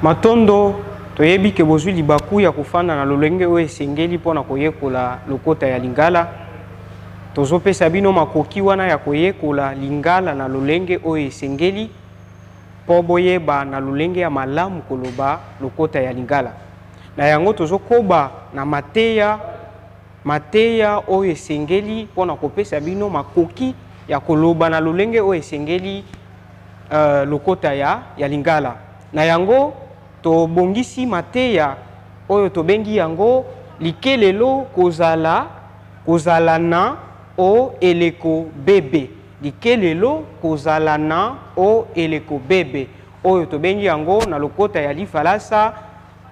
Matondo toyebi ke bozwi libaku ya kofanda na lolenge oyo esengeli mpona koyekola lokota ya lingala. Tozopesa bino makoki wana ya koyekola lingala na lolenge oyo esengeli mpo boyeba na lolenge ya malamu koloba lokota ya lingala. Na yango tozokoba na mateya oyo esengeli mpona kopesa bino makoki ya koloba na lolenge oyo esengeli lokota ya lingala. Na yango tobongisi mateya oyo tobengi yango likelelo kozala na o eleko bebe. Likelelo kozala na o eleko bebe oyo tobengi yango na lokota ya lifalasa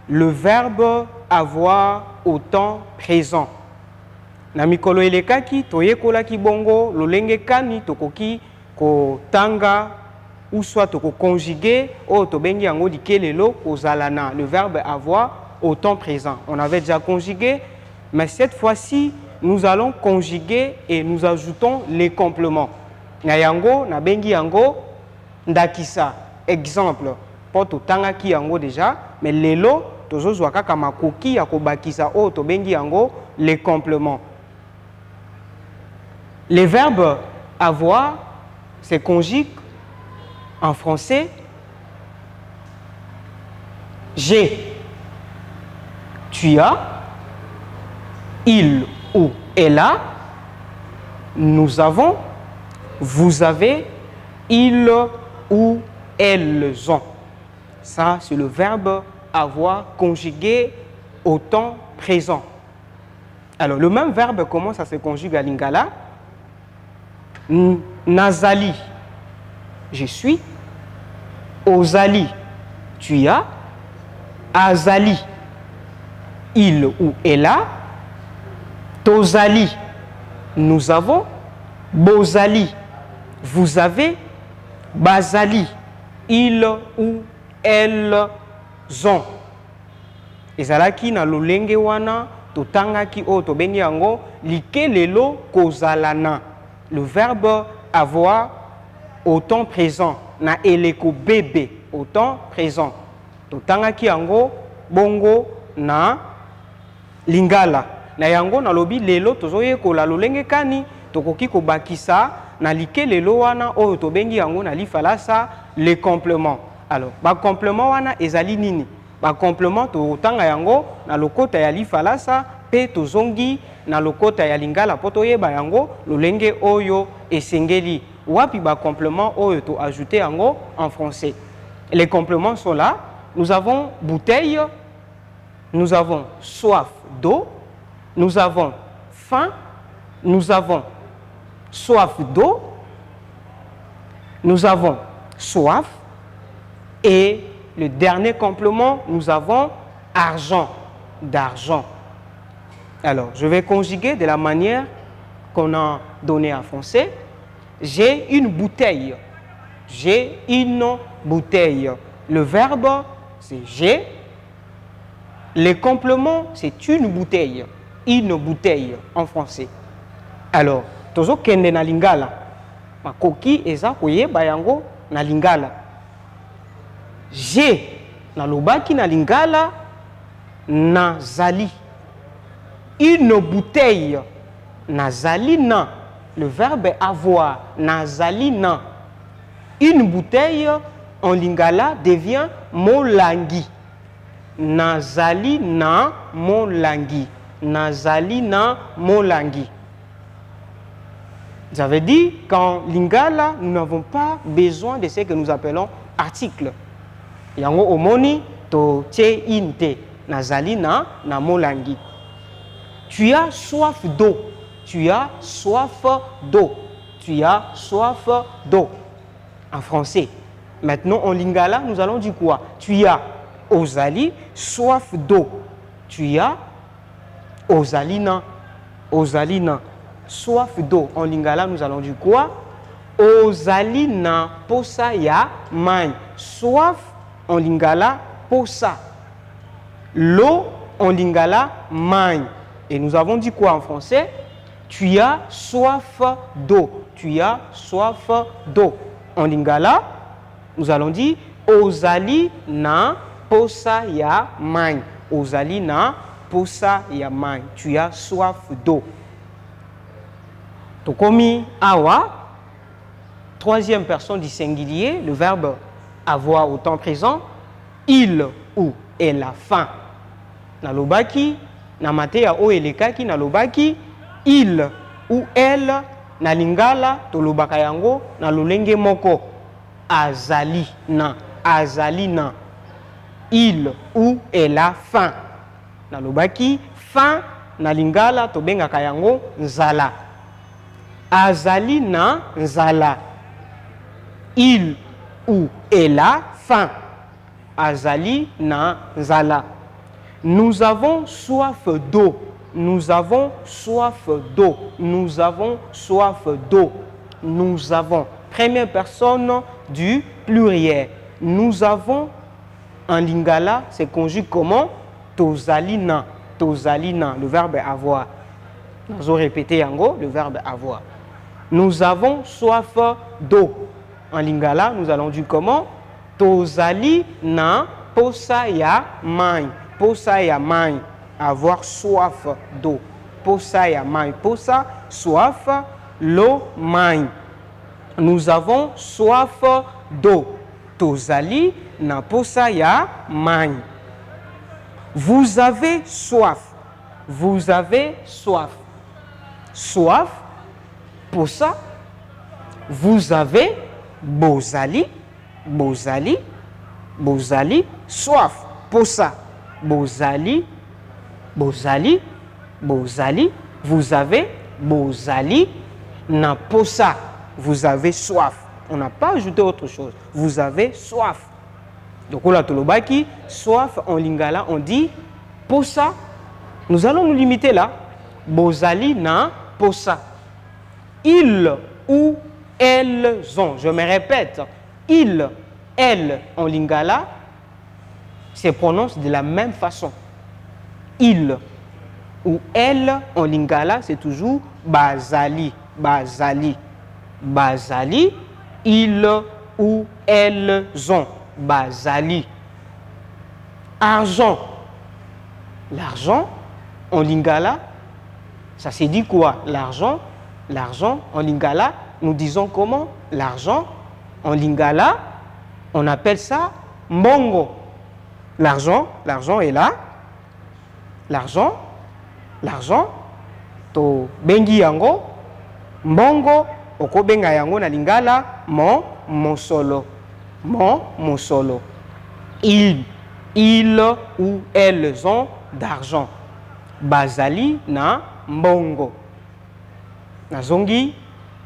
le verbe avoir au temps présent. Na mikolo elekaki toyekolaki bongo lolenge kani tokoki kotanga ou soit toko conjuguer ou tobengi yango likelelo kozala na, le verbe avoir au temps présent. On avait déjà conjugué, mais cette fois-ci nous allons conjuguer et nous ajoutons les compléments. Na yango na bengi yango ndakisa. Exemple po totanga ki yango déjà, mais lelo tozozwa kaka makoki ya kobakisa o tobengi yango les compléments. Les verbes avoir se conjuguent en français. J'ai, tu as, il ou elle a, nous avons, vous avez, ils ou elles ont. Ça, c'est le verbe avoir conjugué au temps présent. Alors, le même verbe, comment ça se conjugue à lingala? Nazali, je suis. Ozali, tu as. Azali, il ou elle a. Tozali, nous avons. Bozali, vous avez. Bazali, ils ou elles ont. Ezalaki na lolenge wana totangaki o tobengi yango likelelo kozalana. Le verbe avoir au temps présent na eleko bebe au temps présent. Totangaki yango bongo na lingala. Na yango na lobi lelo tozoyekola lolenge kani tokoki kobakisa na likelelo wana oyo tobengi yango na lifalasa les compléments. Alors, ba complément wana ezali nini? Ba complément totanga yango na lokota ya lifalasa pe tozongi na lokota ya lingala poto yeba yango lolenge oyo esengeli. Wapi ba complément oyo to ajouter yango en français. Les compléments sont là. Nous avons bouteille, nous avons soif d'eau, nous avons faim, nous avons soif d'eau, nous avons soif et le dernier complément, nous avons argent, d'argent. Alors, je vais conjuguer de la manière qu'on a donné en français. J'ai une bouteille. J'ai une bouteille. Le verbe, c'est j'ai. Les compléments, c'est une bouteille. Une bouteille en français. Alors, tozo kende na lingala. Makoki eza koyeba yango na lingala. J'ai na lobaki na lingala nazali. Une bouteille nazali na. Le verbe avoir nazali na. Une bouteille en lingala devient molangi. Nazali na molangi. Nazali na molangi. Ça veut dire qu'en lingala, nous n'avons pas besoin de ce que nous appelons article. Yango omoni to che inte. Nazali na molangi. Tu as soif d'eau. Tu as soif d'eau. Tu as soif d'eau. En français. Maintenant, en lingala, nous allons dire quoi? Tu as ozali, soif d'eau. Tu as ozalina, ozalina, soif d'eau. En lingala, nous allons dire quoi? Ozalina, posa ya main. Soif, en lingala, posa. L'eau, en lingala, main. Et nous avons dit quoi en français? Tu as soif d'eau. Tu as soif d'eau. En lingala, nous allons dire ozali na posa ya mai. Ozali na posa ya mai. Tu as soif d'eau. Tokomi awa, troisième personne du singulier, le verbe avoir au temps présent, il ou elle a faim. Nalobaki, namate ya o elekaki, nalobaki, il ou elle, na lingala, tolobaka yango, na lolenge moko, azali na, azali na. Il ou elle a faim. Nalobaki, faim, na lingala, tobengaka yango, nzala. Azali na, nzala. Il ou elle a faim. Azali na, nzala. Nous avons soif d'eau. Nous avons soif d'eau. Nous avons soif d'eau. Nous avons. Première personne du pluriel. Nous avons, en lingala, c'est conjugué comment? Tozalina. Tozalina, le verbe avoir. Nous allons répéter yango, le verbe avoir. Nous avons soif d'eau. En lingala, nous allons dire comment? Tozali na posa ya mai. Posa ya mai. Avoir soif d'eau. Posa ya mai. Posa, soif, l'eau, mai. Nous avons soif d'eau. Tozali na posa ya mai. Vous avez soif. Vous avez soif. Soif, posa. Vous avez bozali. Bozali. Bozali. Soif, posa. Bozali. Bozali. Bozali. Vous avez bozali. Na posa. Vous avez soif. On n'a pas ajouté autre chose. Vous avez soif. Donc, on a tolobaki, soif en lingala, on dit posa. Nous allons nous limiter là. Bozali na posa. Ils ou elles ont. Je me répète. Ils, elles en lingala se prononcent de la même façon. Il ou elle en lingala, c'est toujours bazali. Bazali. Bazali. Ils ou elles ont. Bazali. Argent. L'argent en lingala, ça se dit quoi? L'argent. L'argent en lingala, nous disons comment? L'argent en lingala, on appelle ça mbongo. L'argent, l'argent est là. L'argent, l'argent, to bengi yango, mbongo, oko benga yango na lingala, mon solo. Mon solo. Ils ou elles ont d'argent. Bazali na mbongo. Nazongi,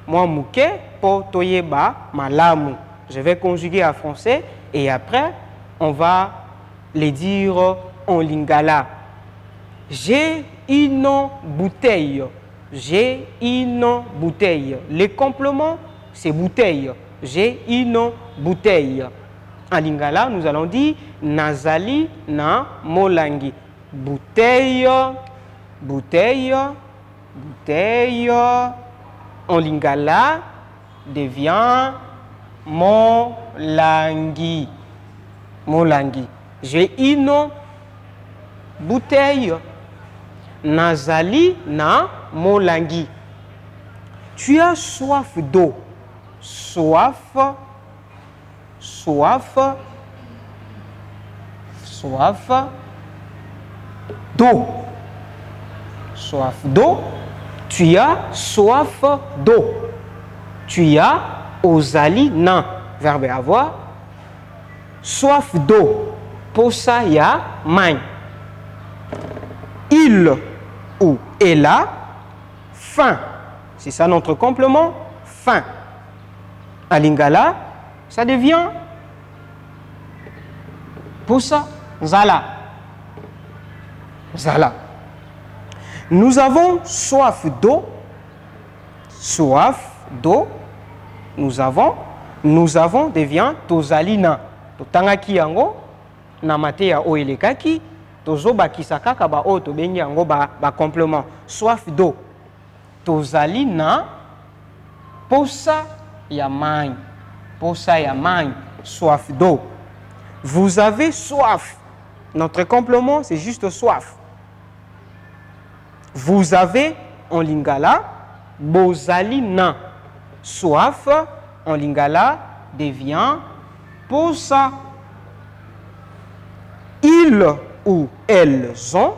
moi mouke, po toyeba malamu. Je vais conjuguer en français et après, on va les dire en lingala. J'ai une bouteille. J'ai une bouteille. Les compléments, c'est bouteille. J'ai une bouteille. En lingala, nous allons dire nazali na molangi. Bouteille, bouteille, bouteille. En lingala devient molangi. Molangi. J'ai une bouteille. Nazali na molangi. Tu as soif d'eau. Soif, soif, soif d'eau. Soif d'eau. Tu as soif d'eau. Tu as ozali na, verbe avoir. Soif d'eau. Posa ya mai. Il ou elle a faim. C'est ça notre complément. Faim. À lingala, ça devient posa, zala. Zala. Nous avons soif d'eau. Soif d'eau. Nous avons devient tozalina. Totangaki yango namate ya oelekaki tozoba kisakaka ba o to bengi yango ba complément. Soif d'eau. Tozalina posa ya mai. Posa ya mai. Soif d'eau. Vous avez soif. Notre complément, c'est juste soif. Vous avez en lingala, bozali na. Soif en lingala devient posa. Ils ou elles ont.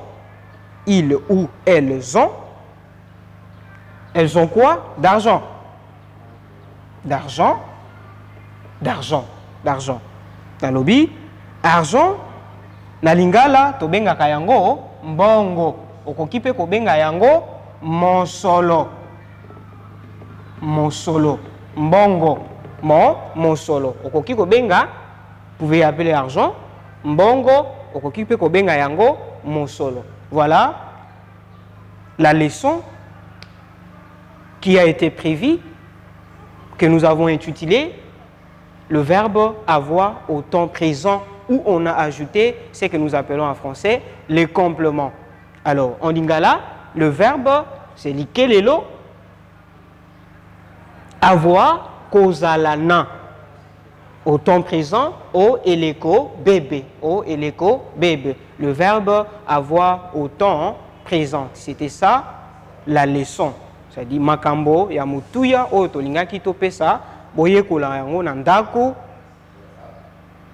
Ils ou elles ont. Elles ont quoi? D'argent. D'argent. D'argent. D'argent. Nalobi, argent, na lingala, to benga kayango, mbongo. Okokipe ko benga yango, monsolo. Monsolo. Mbongo. Monsolo. Okoki ko benga, vous pouvez appeler argent, mbongo, okokipe ko benga yango, monsolo. Voilà la leçon qui a été prévue, que nous avons intitulée le verbe avoir au temps présent, où on a ajouté ce que nous appelons en français les compléments. Alors, en lingala, le verbe, c'est likelelo, avoir, kozalana. Au temps présent, o eleko bébé. O eleko bébé. Le verbe avoir au temps présent. C'était ça la leçon. C'est-à-dire, makambo, ya mutuya, o tolinga kito pesa, boye kola yango nandaku.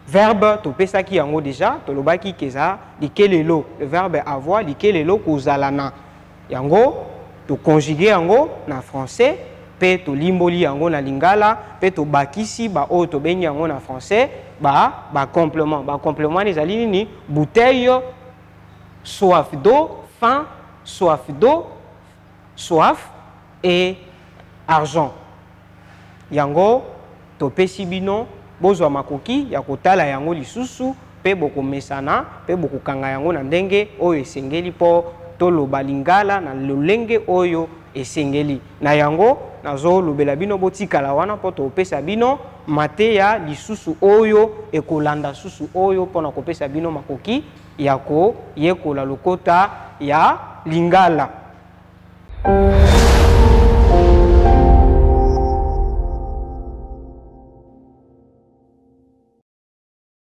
Verbe, to pesa ki yango déjà, to lobaki keza, likelelo. Le verbe avoir, likelelo kozalana. Yango, to conjuguer yango na français, pe to limboli yango na lingala, pe to bakisi ba o to bengi yango na français, ba complément. Ba complément les alini bouteille, soif d'eau, faim, soif d'eau, soif et argent. Yango to pesi bino bozwa makoki ya kotala yango lisusu pe boko mesana pe boko kanga yango na ndenge oyo esengeli po toloba lingala na lolenge oyo esengeli na yango nazo lobela bino botikala wana po to pesa bino mateya lisusu oyo ekolanda susu oyo pona kopesa bino makoki ya ko yekola lokota ya lingala.